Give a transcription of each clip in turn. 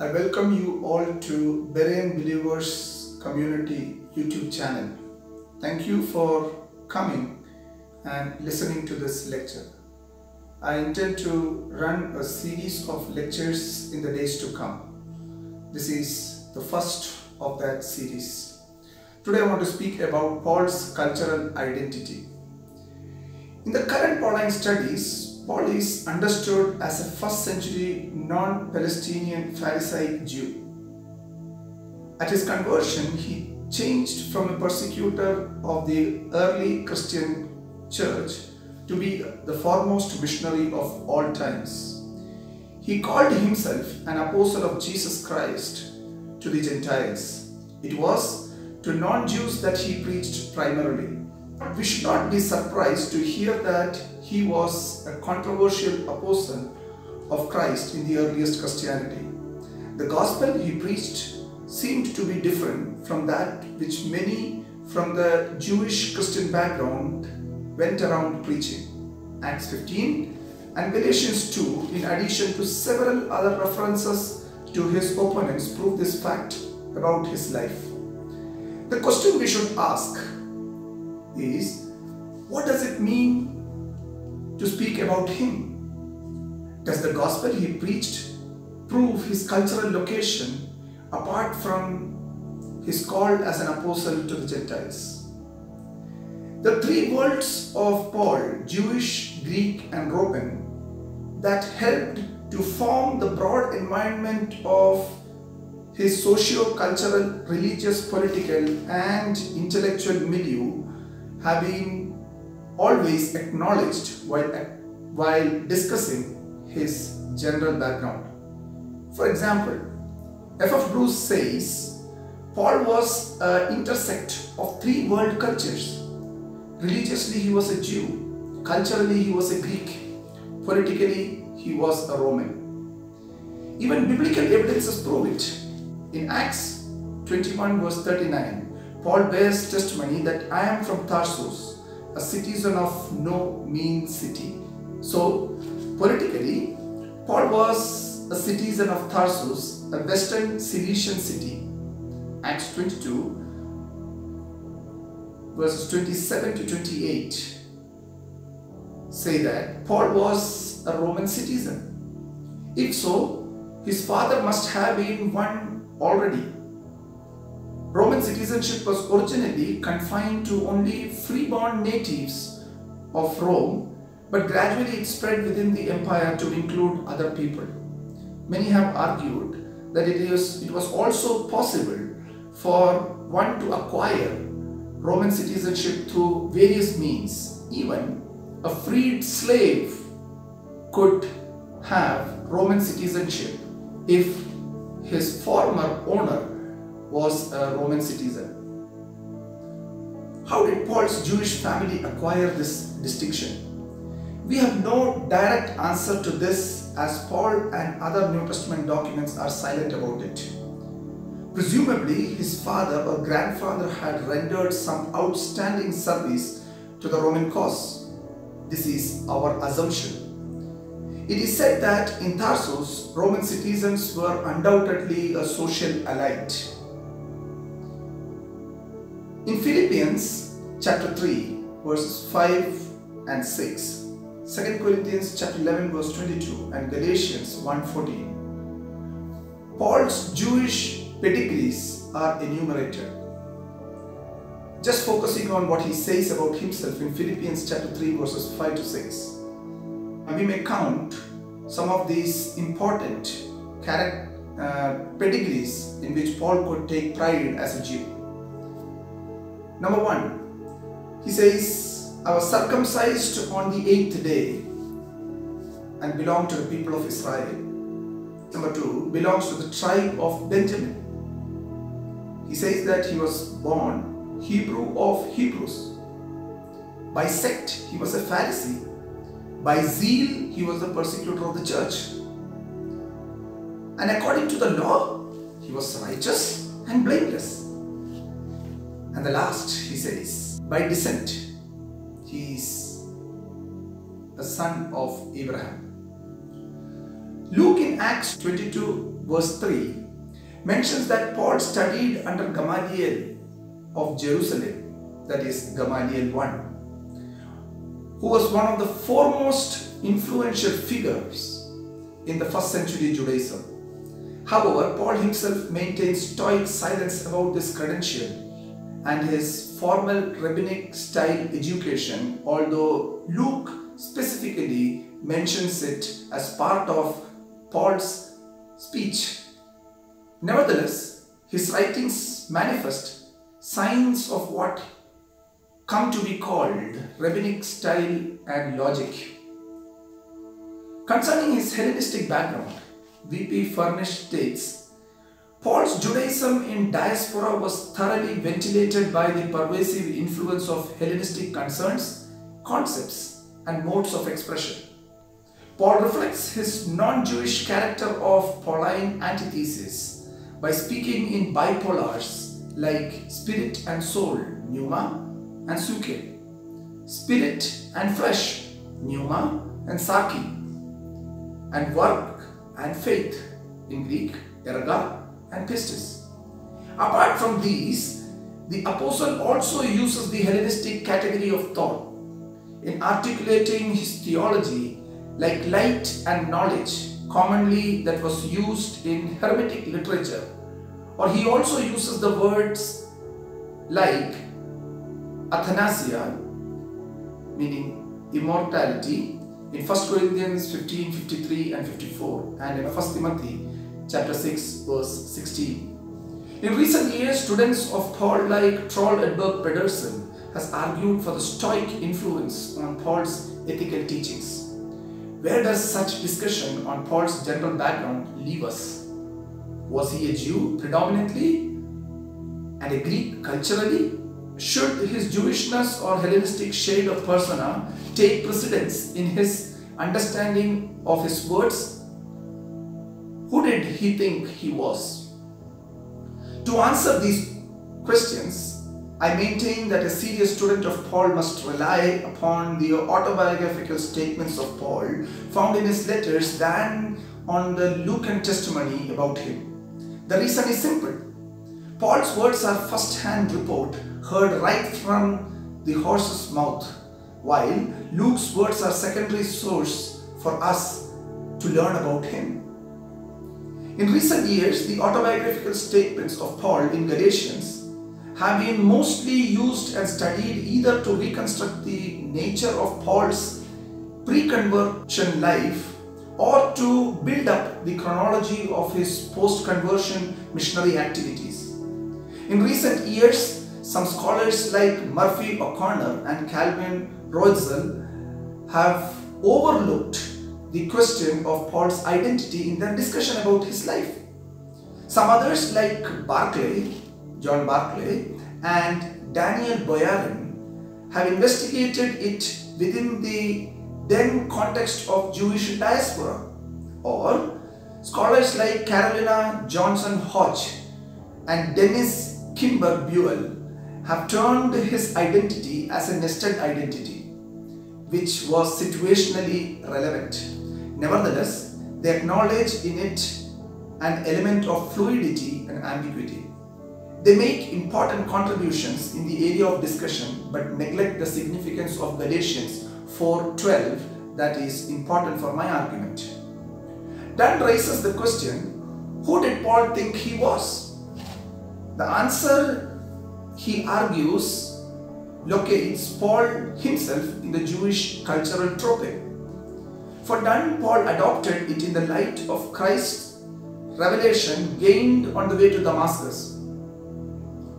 I welcome you all to Berean Believers Community YouTube channel. Thank you for coming and listening to this lecture. I intend to run a series of lectures in the days to come. This is the first of that series. Today I want to speak about Paul's cultural identity. In the current Pauline studies, Paul is understood as a first century non-Palestinian Pharisaic Jew. At his conversion, he changed from a persecutor of the early Christian church to be the foremost missionary of all times. He called himself an apostle of Jesus Christ to the Gentiles. It was to non-Jews that he preached primarily. We should not be surprised to hear that he was a controversial apostle of Christ in the earliest Christianity. The gospel he preached seemed to be different from that which many from the Jewish Christian background went around preaching. Acts 15 and Galatians 2, in addition to several other references to his opponents, prove this fact about his life. The question we should ask is, what does it mean to speak about him? Does the gospel he preached prove his cultural location apart from his call as an apostle to the Gentiles? The three worlds of Paul, Jewish, Greek and Roman, that helped to form the broad environment of his socio-cultural, religious, political and intellectual milieu, have been always acknowledged while discussing his general background. For example, F.F. Bruce says Paul was an intersect of three world cultures. Religiously he was a Jew, culturally he was a Greek, politically he was a Roman. Even biblical evidences prove it. In Acts 21 verse 39, Paul bears testimony that I am from Tarsus, a citizen of no mean city. So, politically, Paul was a citizen of Tarsus, a western Cilician city. Acts 22 verses 27 to 28 say that Paul was a Roman citizen. If so, his father must have been one already. Roman citizenship was originally confined to only freeborn natives of Rome, but gradually it spread within the empire to include other people. Many have argued that it was also possible for one to acquire Roman citizenship through various means. Even a freed slave could have Roman citizenship if his former owner was a Roman citizen. How did Paul's Jewish family acquire this distinction? We have no direct answer to this, as Paul and other New Testament documents are silent about it. Presumably, his father or grandfather had rendered some outstanding service to the Roman cause. This is our assumption. It is said that in Tarsus, Roman citizens were undoubtedly a social elite. In Philippians chapter 3 verses 5 and 6, 2 Corinthians chapter 11 verse 22 and Galatians 1:14, Paul's Jewish pedigrees are enumerated. Just focusing on what he says about himself in Philippians chapter 3 verses 5 to 6. And we may count some of these important pedigrees in which Paul could take pride as a Jew. Number 1, he says, I was circumcised on the 8th day and belong to the people of Israel. Number 2, belongs to the tribe of Benjamin. He says that he was born Hebrew of Hebrews. By sect, he was a Pharisee. By zeal, he was the persecutor of the church. And according to the law, he was righteous and blameless. And the last, he says, by descent, he is a son of Abraham. Luke in Acts 22 verse 3 mentions that Paul studied under Gamaliel of Jerusalem, that is Gamaliel I, who was one of the foremost influential figures in the first century Judaism. However, Paul himself maintained stoic silence about this credential and his formal rabbinic style education, although Luke specifically mentions it as part of Paul's speech. Nevertheless, his writings manifest signs of what come to be called rabbinic style and logic. Concerning his Hellenistic background, V.P. Furnish states, Paul's Judaism in diaspora was thoroughly ventilated by the pervasive influence of Hellenistic concerns, concepts, and modes of expression. Paul reflects his non-Jewish character of Pauline antithesis by speaking in bipolars like spirit and soul, pneuma and psyche, spirit and flesh, pneuma and sarki, and work and faith, in Greek, erga and pistis. Apart from these, the apostle also uses the Hellenistic category of thought in articulating his theology like light and knowledge, commonly that was used in Hermetic literature, or he also uses the words like athanasia, meaning immortality, in 1 Corinthians 15, 53 and 54, and in 1 Timothy chapter 6 verse 16. In recent years, students of Paul like Troll Edberg Pedersen has argued for the Stoic influence on Paul's ethical teachings. Where does such discussion on Paul's general background leave us? Was he a Jew predominantly and a Greek culturally? Should his Jewishness or Hellenistic shade of persona take precedence in his understanding of his words? Who did he think he was? To answer these questions, I maintain that a serious student of Paul must rely upon the autobiographical statements of Paul found in his letters than on the Lucan testimony about him. The reason is simple. Paul's words are first-hand report heard right from the horse's mouth, while Luke's words are secondary source for us to learn about him. In recent years, the autobiographical statements of Paul in Galatians have been mostly used and studied either to reconstruct the nature of Paul's pre-conversion life or to build up the chronology of his post-conversion missionary activities. In recent years, some scholars like Murphy O'Connor and Calvin Roitzel have overlooked the question of Paul's identity in their discussion about his life. Some others like John Barclay and Daniel Boyarin have investigated it within the then context of Jewish diaspora, or scholars like Carolina Johnson Hodge and Dennis Kimber Buell have turned his identity as a nested identity, which was situationally relevant. Nevertheless, they acknowledge in it an element of fluidity and ambiguity. They make important contributions in the area of discussion but neglect the significance of Galatians 4:12 that is important for my argument. That raises the question, who did Paul think he was? The answer, he argues, locates Paul himself in the Jewish cultural trope. For done, Paul adopted it in the light of Christ's revelation gained on the way to Damascus.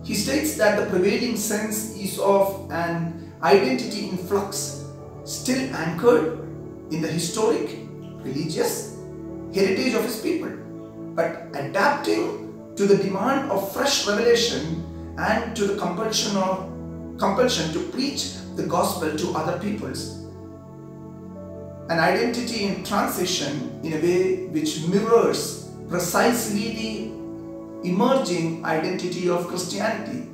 He states that the prevailing sense is of an identity in flux, still anchored in the historic, religious heritage of his people, but adapting to the demand of fresh revelation and to the compulsion to preach the gospel to other peoples. An identity in transition in a way which mirrors precisely the emerging identity of Christianity.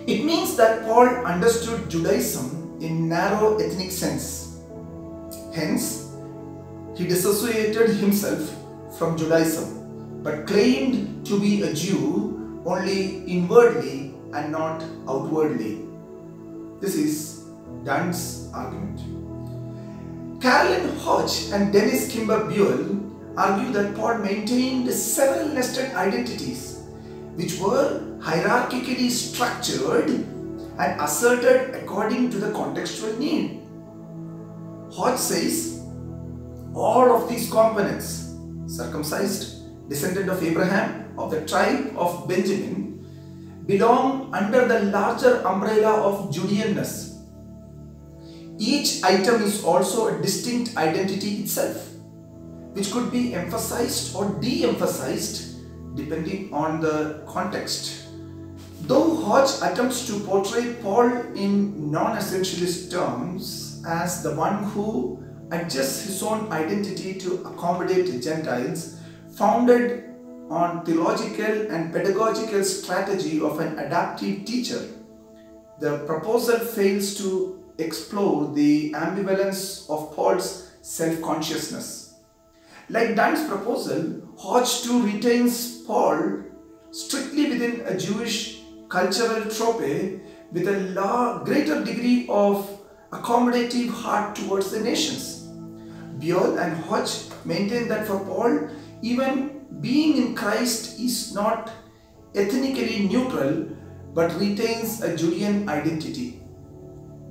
It means that Paul understood Judaism in narrow ethnic sense. Hence, he dissociated himself from Judaism, but claimed to be a Jew only inwardly and not outwardly. This is Dunn's argument. Carolyn Hodge and Dennis Kimber Buell argue that Paul maintained several nested identities which were hierarchically structured and asserted according to the contextual need. Hodge says all of these components, circumcised, descendant of Abraham, of the tribe of Benjamin, belong under the larger umbrella of Judeanness. Each item is also a distinct identity itself, which could be emphasized or de-emphasized depending on the context. Though Hodge attempts to portray Paul in non-essentialist terms as the one who adjusts his own identity to accommodate Gentiles, founded on theological and pedagogical strategy of an adaptive teacher, the proposal fails to explore the ambivalence of Paul's self-consciousness. Like Dunn's proposal, Hodge too retains Paul strictly within a Jewish cultural trope with a greater degree of accommodative heart towards the nations. Buell and Hodge maintain that for Paul, even being in Christ is not ethnically neutral but retains a Judean identity.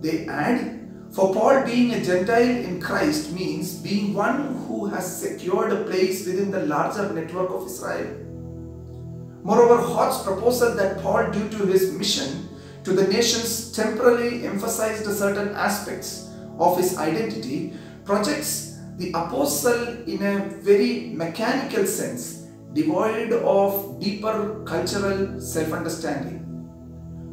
They add, for Paul, being a Gentile in Christ means being one who has secured a place within the larger network of Israel. Moreover, Hodge's proposal that Paul, due to his mission to the nations, temporarily emphasized certain aspects of his identity, projects the apostle in a very mechanical sense, devoid of deeper cultural self-understanding.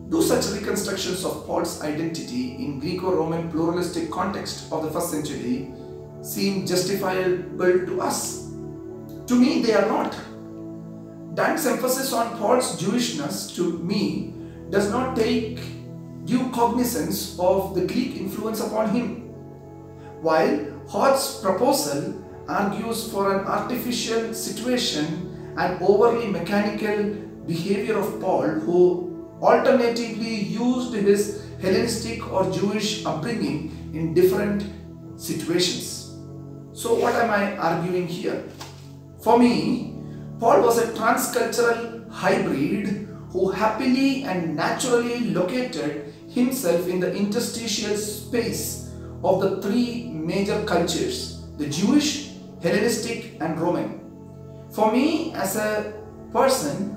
Do such reconstructions of Paul's identity in greco-roman pluralistic context of the first century seem justifiable to us? To me, they are not. Dunn's emphasis on Paul's Jewishness, to me, does not take due cognizance of the Greek influence upon him, while Hodge's proposal argues for an artificial situation and overly mechanical behavior of Paul, who alternatively used his Hellenistic or Jewish upbringing in different situations. So what am I arguing here? For me, Paul was a transcultural hybrid who happily and naturally located himself in the interstitial space of the three major cultures, the Jewish, Hellenistic and Roman. For me, as a person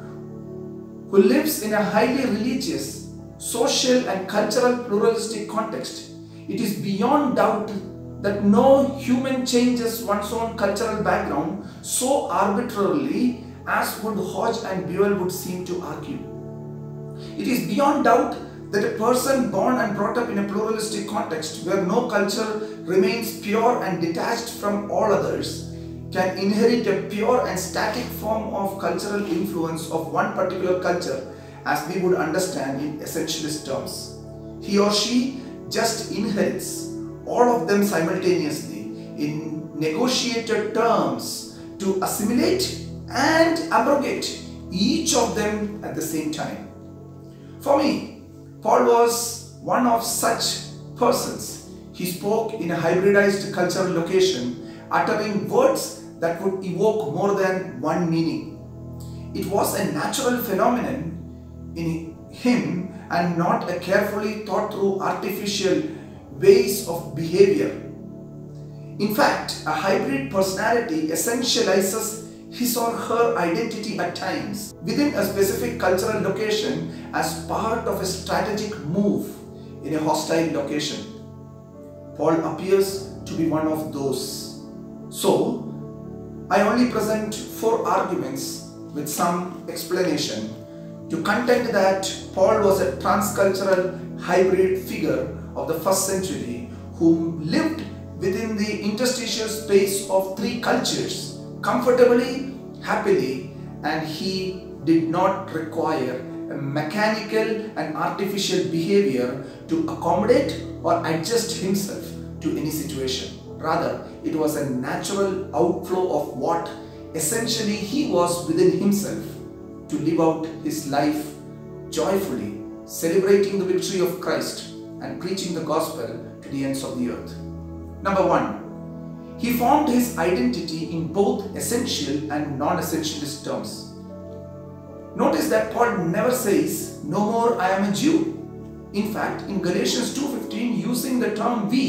who lives in a highly religious, social and cultural pluralistic context, it is beyond doubt that no human changes one's own cultural background so arbitrarily as would Hodge and Buell would seem to argue. It is beyond doubt that a person born and brought up in a pluralistic context where no culture remains pure and detached from all others can inherit a pure and static form of cultural influence of one particular culture as we would understand in essentialist terms. He or she just inherits all of them simultaneously in negotiated terms to assimilate and abrogate each of them at the same time. For me, Paul was one of such persons. He spoke in a hybridized cultural location, uttering words that would evoke more than one meaning. It was a natural phenomenon in him and not a carefully thought through artificial ways of behavior. In fact, a hybrid personality essentializes his or her identity at times within a specific cultural location as part of a strategic move in a hostile location. Paul appears to be one of those. So, I only present 4 arguments with some explanation to contend that Paul was a transcultural hybrid figure of the first century who lived within the interstitial space of 3 cultures comfortably, happily, and he did not require a mechanical and artificial behavior to accommodate or adjust himself to any situation. Rather, it was a natural outflow of what essentially he was within himself to live out his life joyfully, celebrating the victory of Christ and preaching the gospel to the ends of the earth. Number 1, he formed his identity in both essential and non-essentialist terms. Notice that Paul never says, "No more I am a Jew." In fact, in Galatians 2:15, using the term "we,"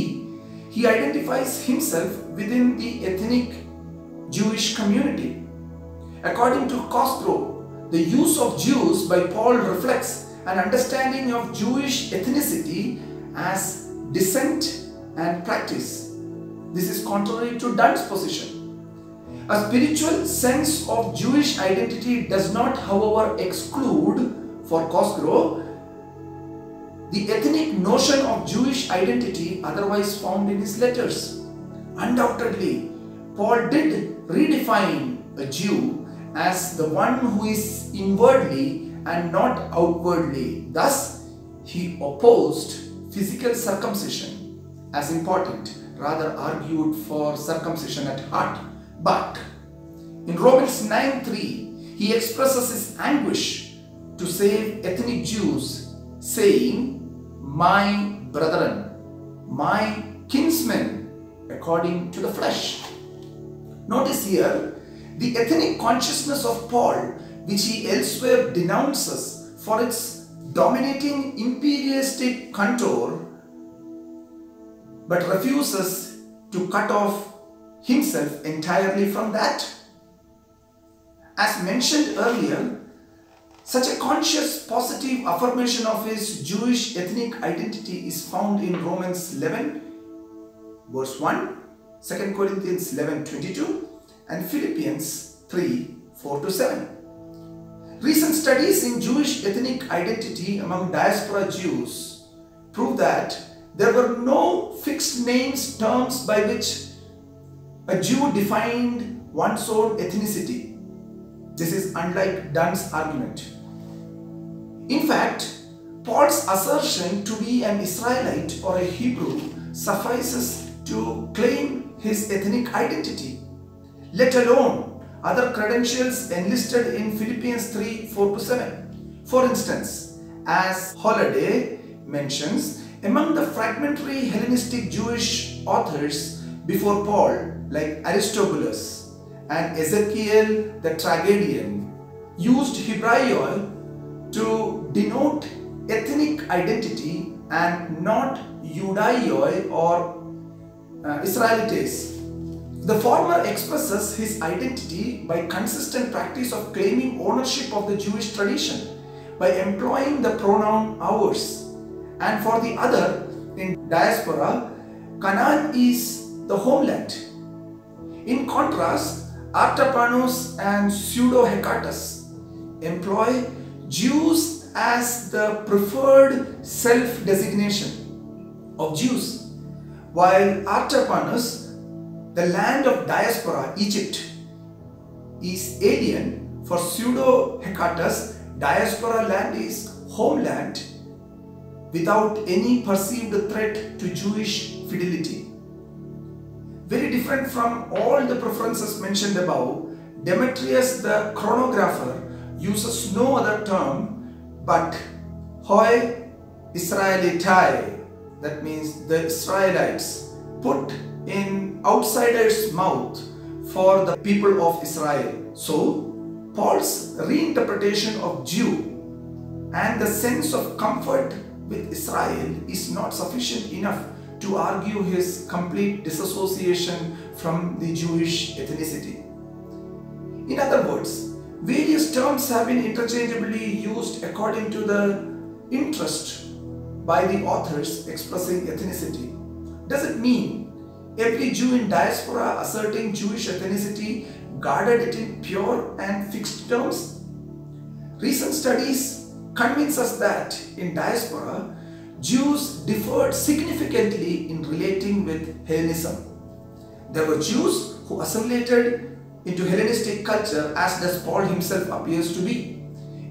he identifies himself within the ethnic Jewish community. According to Costro, the use of Jews by Paul reflects an understanding of Jewish ethnicity as descent and practice. This is contrary to Dunn's position. A spiritual sense of Jewish identity does not, however, exclude, for Costro, the ethnic notion of Jewish identity otherwise found in his letters. Undoubtedly, Paul did redefine a Jew as the one who is inwardly and not outwardly. Thus, he opposed physical circumcision as important, rather argued for circumcision at heart. But in Romans 9:3, he expresses his anguish to save ethnic Jews, saying, "My brethren, my kinsmen, according to the flesh." Notice here the ethnic consciousness of Paul, which he elsewhere denounces for its dominating imperialistic contour, but refuses to cut off himself entirely from that. As mentioned earlier, such a conscious positive affirmation of his Jewish ethnic identity is found in Romans 11 verse 1, 2 Corinthians 11:22 and Philippians 3:4-7. Recent studies in Jewish ethnic identity among diaspora Jews prove that there were no fixed names, terms by which a Jew defined one's own ethnicity. This is unlike Dunn's argument. In fact, Paul's assertion to be an Israelite or a Hebrew suffices to claim his ethnic identity, let alone other credentials enlisted in Philippians 3:4-7. For instance, as Holliday mentions, among the fragmentary Hellenistic Jewish authors before Paul, like Aristobulus and Ezekiel the tragedian, used Hebraioi to denote ethnic identity and not Judaioi or Israelites. The former expresses his identity by consistent practice of claiming ownership of the Jewish tradition by employing the pronoun ours, and for the other, in diaspora, Canaan is the homeland. In contrast, Artapanus and Pseudo-Hecatus employ Jews as the preferred self-designation of Jews, while Artapanus, the land of diaspora, Egypt, is alien. For Pseudo-Hecatus, diaspora land is homeland without any perceived threat to Jewish fidelity. Very different from all the preferences mentioned above, Demetrius the chronographer uses no other term but hoi Israelitai, that means the Israelites, put in outsider's mouth for the people of Israel. So, Paul's reinterpretation of Jew and the sense of comfort with Israel is not sufficient enough to argue his complete disassociation from the Jewish ethnicity. In other words, various terms have been interchangeably used according to the interest by the authors expressing ethnicity. Does it mean every Jew in diaspora asserting Jewish ethnicity guarded it in pure and fixed terms? Recent studies convince us that in diaspora, Jews differed significantly in relating with Hellenism. There were Jews who assimilated into Hellenistic culture, as does Paul himself appears to be.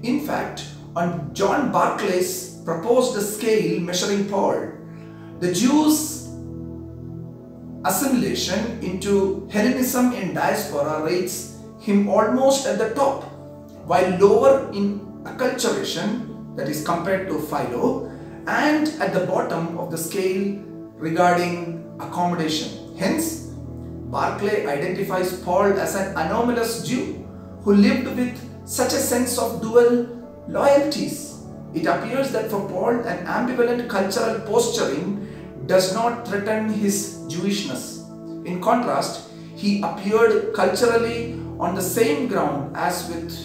In fact, on John Barclay's proposed scale measuring Paul, the Jews' assimilation into Hellenism in diaspora rates him almost at the top, while lower in acculturation, that is compared to Philo, and at the bottom of the scale regarding accommodation. Hence, Barclay identifies Paul as an anomalous Jew who lived with such a sense of dual loyalties. It appears that for Paul, an ambivalent cultural posturing does not threaten his Jewishness. In contrast, he appeared culturally on the same ground as with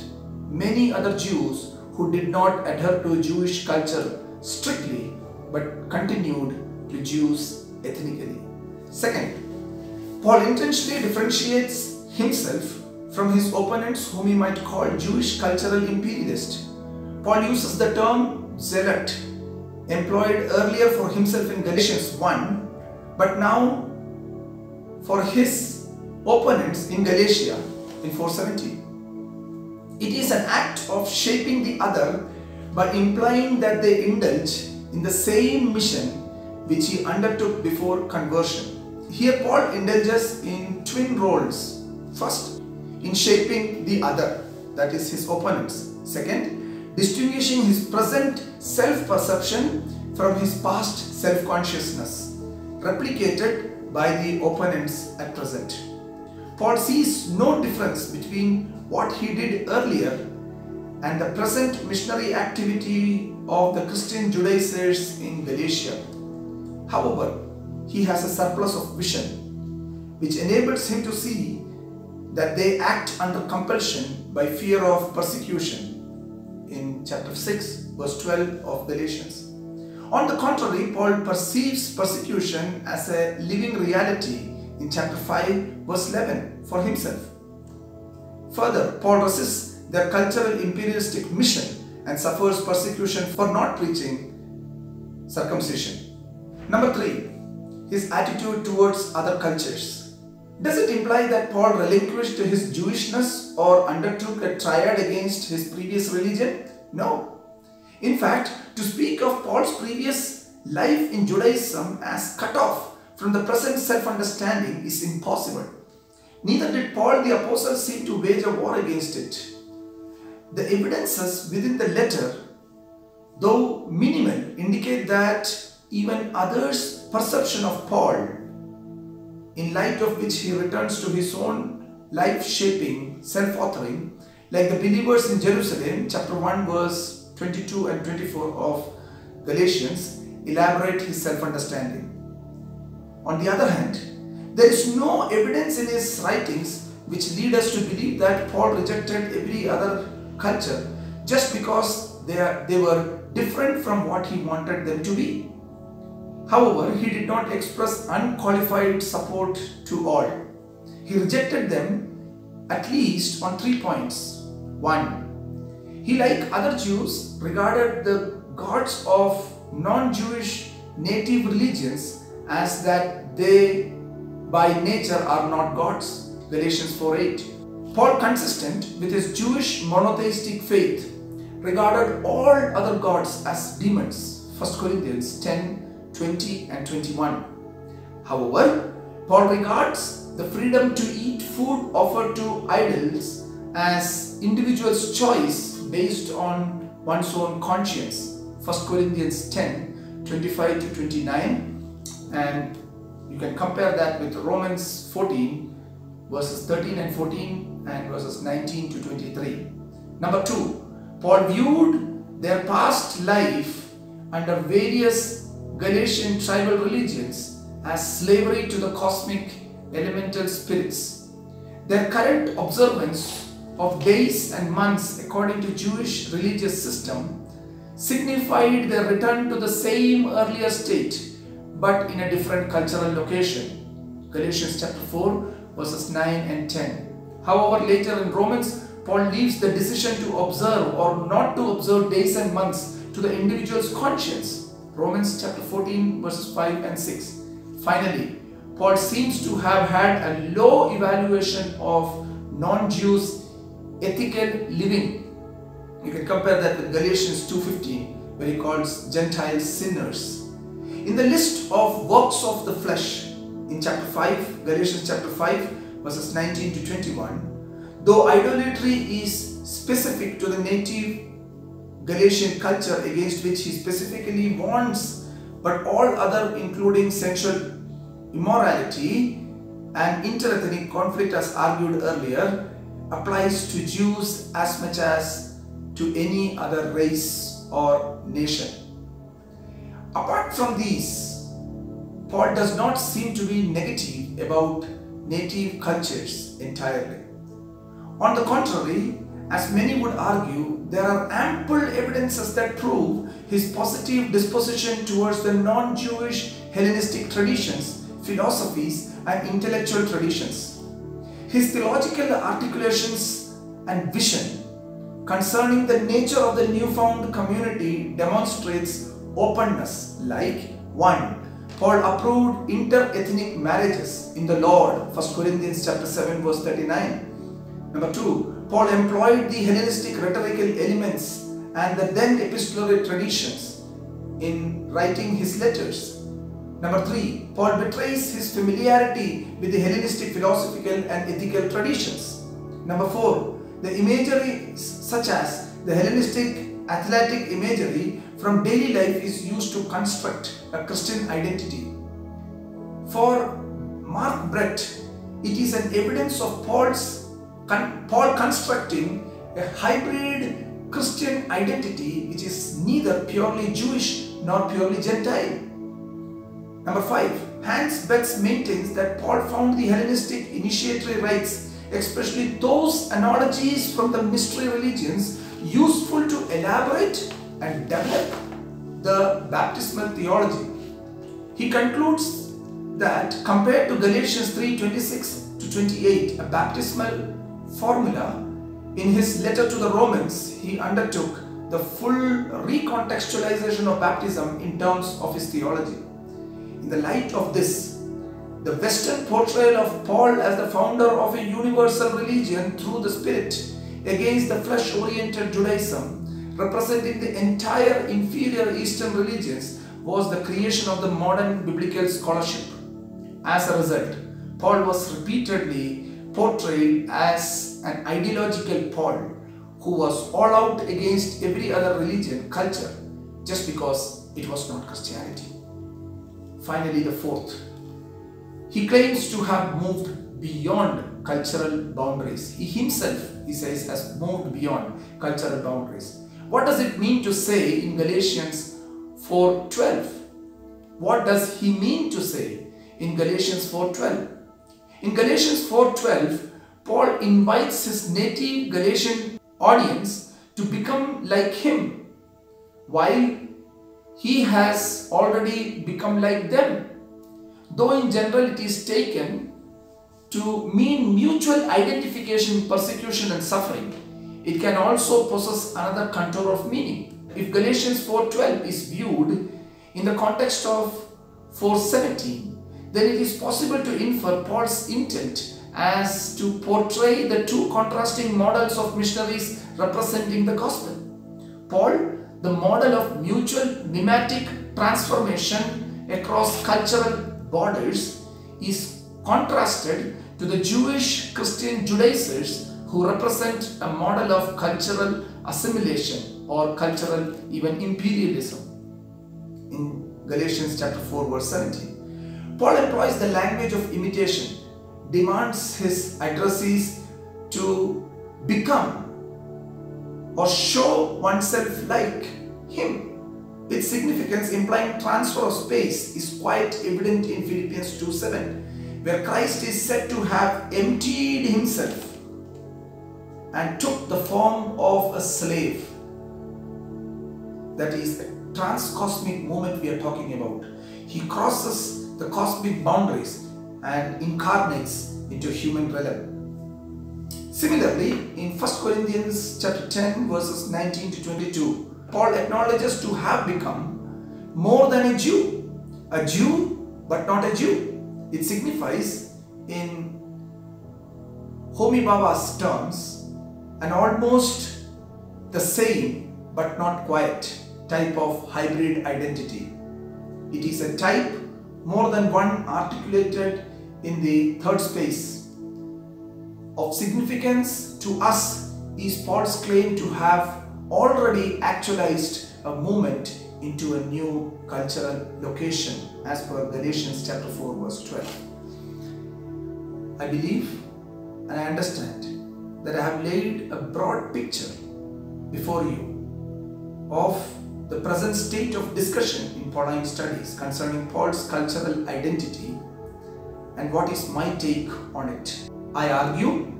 many other Jews who did not adhere to Jewish culture strictly but continued to Jews ethnically. Second, Paul intentionally differentiates himself from his opponents, whom he might call Jewish cultural imperialist. Paul uses the term zealot, employed earlier for himself in Galatians 1, but now for his opponents in Galatia in 4:17. It is an act of shaping the other by implying that they indulge in the same mission which he undertook before conversion. Here Paul indulges in twin roles. First, in shaping the other, that is his opponents. Second, distinguishing his present self-perception from his past self-consciousness, replicated by the opponents at present. Paul sees no difference between what he did earlier and the present missionary activity of the Christian Judaizers in Galatia. However, he has a surplus of vision, which enables him to see that they act under compulsion by fear of persecution in chapter 6, verse 12 of Galatians. On the contrary, Paul perceives persecution as a living reality in chapter 5, verse 11 for himself. Further, Paul resists their cultural imperialistic mission and suffers persecution for not preaching circumcision. Number 3, his attitude towards other cultures. Does it imply that Paul relinquished his Jewishness or undertook a triad against his previous religion? No. In fact, to speak of Paul's previous life in Judaism as cut off from the present self-understanding is impossible. Neither did Paul the Apostle seem to wage a war against it. The evidences within the letter, though minimal, indicate that even others' perception of Paul, in light of which he returns to his own life-shaping, self-authoring, like the believers in Jerusalem, chapter 1, verse 22 and 24 of Galatians, elaborate his self-understanding. On the other hand, there is no evidence in his writings which lead us to believe that Paul rejected every other culture just because they were different from what he wanted them to be. However, he did not express unqualified support to all. He rejected them at least on 3 points. 1. He, like other Jews, regarded the gods of non-Jewish native religions as that they by nature are not gods. Galatians 4:8. Paul, consistent with his Jewish monotheistic faith, regarded all other gods as demons. 1 Corinthians 10:20 and 21. However, Paul regards the freedom to eat food offered to idols as individual's choice based on one's own conscience. 1 Corinthians 10:25 to 29, and you can compare that with Romans 14 verses 13 and 14 and verses 19 to 23. Number 2, Paul viewed their past life under various Galatian tribal religions as slavery to the cosmic elemental spirits. Their current observance of days and months according to Jewish religious system signified their return to the same earlier state but in a different cultural location. Galatians chapter 4 verses 9 and 10. However, later in Romans, Paul leaves the decision to observe or not to observe days and months to the individual's conscience. Romans chapter 14 verses 5 and 6. Finally, Paul seems to have had a low evaluation of non-Jews' ethical living. You can compare that with Galatians 2:15, where he calls Gentiles sinners. In the list of works of the flesh in chapter 5, Galatians chapter 5 verses 19 to 21, Though idolatry is specific to the native Galatian culture against which he specifically warns, but all other, including sensual immorality and interethnic conflict as argued earlier, applies to Jews as much as to any other race or nation. Apart from these, Paul does not seem to be negative about native cultures entirely. On the contrary, as many would argue, there are ample evidences that prove his positive disposition towards the non-Jewish Hellenistic traditions, philosophies, and intellectual traditions. His theological articulations and vision concerning the nature of the newfound community demonstrates openness, like 1. Paul approved inter-ethnic marriages in the Lord, 1 Corinthians chapter 7 verse 39. Number 2, Paul employed the Hellenistic rhetorical elements and the then epistolary traditions in writing his letters. Number 3, Paul betrays his familiarity with the Hellenistic philosophical and ethical traditions. Number 4, the imagery such as the Hellenistic athletic imagery from daily life is used to construct a Christian identity. For Mark Brett, it is an evidence of Paul constructing a hybrid Christian identity which is neither purely Jewish nor purely Gentile. Number 5, Hans Betz maintains that Paul found the Hellenistic initiatory rites, especially those analogies from the mystery religions, useful to elaborate and develop the baptismal theology. He concludes that compared to Galatians 3:26 to 28, a baptismal formula, in his letter to the Romans, he undertook the full recontextualization of baptism in terms of his theology. In the light of this, the Western portrayal of Paul as the founder of a universal religion through the Spirit against the flesh-oriented Judaism, representing the entire inferior Eastern religions, was the creation of the modern biblical scholarship. As a result, Paul was repeatedly portrayed as an ideological Paul who was all out against every other religion, culture, just because it was not Christianity. Finally, the fourth, he claims to have moved beyond cultural boundaries. He himself, he says, has moved beyond cultural boundaries. What does it mean to say in Galatians 4:12? What does he mean to say in Galatians 4:12? In Galatians 4:12, Paul invites his native Galatian audience to become like him, while he has already become like them. Though in general it is taken to mean mutual identification, persecution and suffering, it can also possess another contour of meaning. If Galatians 4:12 is viewed in the context of 4:17, then it is possible to infer Paul's intent as to portray the two contrasting models of missionaries representing the gospel. Paul, the model of mutual mimetic transformation across cultural borders, is contrasted to the Jewish Christian Judaizers who represent a model of cultural assimilation or cultural even imperialism. In Galatians chapter 4 verse 17, Paul employs the language of imitation, demands his addressees to become or show oneself like him. Its significance, implying transfer of space, is quite evident in Philippians 2:7, where Christ is said to have emptied himself and took the form of a slave. That is a transcosmic moment we are talking about. He crosses the cosmic boundaries and incarnates into human realm. Similarly, in 1 Corinthians chapter 10 verses 19 to 22, Paul acknowledges to have become more than a Jew but not a Jew. It signifies in Homi Bhabha's terms an almost the same but not quite type of hybrid identity. It is a type more than one articulated in the third space. Of significance to us is Paul's claim to have already actualized a movement into a new cultural location as per Galatians chapter 4 verse 12. I believe and I understand that I have laid a broad picture before you of the present state of discussion in Pauline studies concerning Paul's cultural identity and what is my take on it. I argue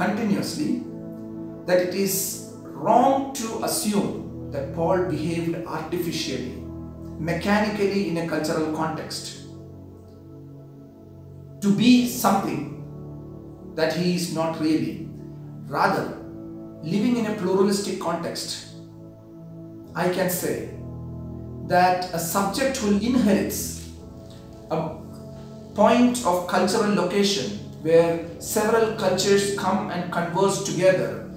continuously that it is wrong to assume that Paul behaved artificially, mechanically in a cultural context, to be something that he is not really. Rather, living in a pluralistic context, I can say that a subject who inherits a point of cultural location where several cultures come and converge together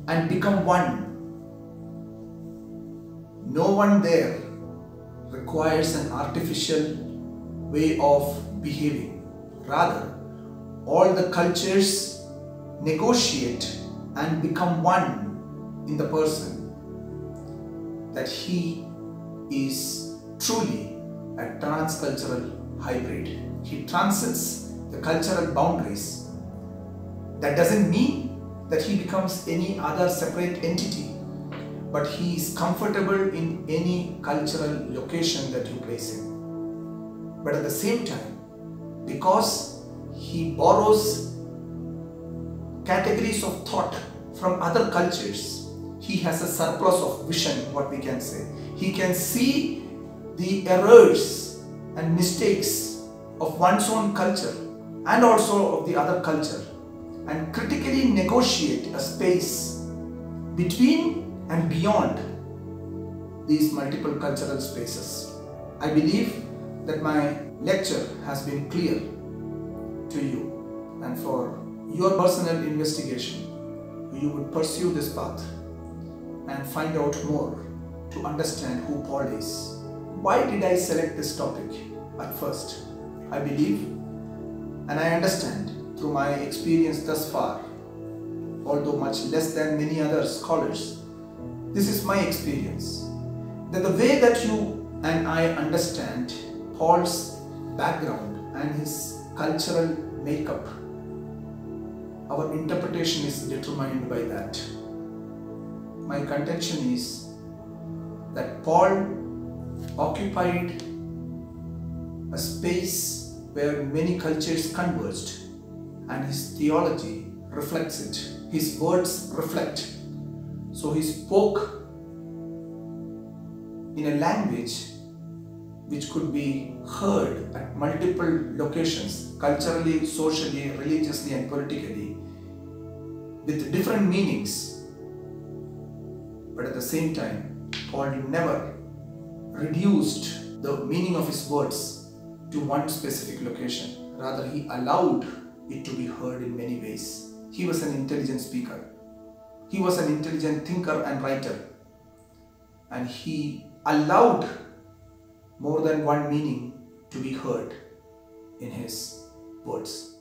and become one. No one there requires an artificial way of behaving. Rather, all the cultures negotiate and become one in the person, that he is truly a transcultural hybrid. He transcends the cultural boundaries. That doesn't mean that he becomes any other separate entity, but he is comfortable in any cultural location that you place him. But at the same time, because he borrows categories of thought from other cultures, he has a surplus of vision, what we can say. He can see the errors and mistakes of one's own culture and also of the other culture, and critically negotiate a space between and beyond these multiple cultural spaces. I believe that my lecture has been clear to you, and for your personal investigation, you would pursue this path and find out more to understand who Paul is. Why did I select this topic at first? I believe and I understand through my experience thus far, although much less than many other scholars, this is my experience, that the way that you and I understand Paul's background and his cultural makeup, our interpretation is determined by that. My contention is that Paul occupied a space where many cultures converged, and his theology reflects it. His words reflect. So he spoke in a language which could be heard at multiple locations, culturally, socially, religiously and politically, with different meanings. But at the same time, Paul never reduced the meaning of his words to one specific location. Rather, he allowed it to be heard in many ways. He was an intelligent speaker. He was an intelligent thinker and writer. And he allowed more than one meaning to be heard in his words.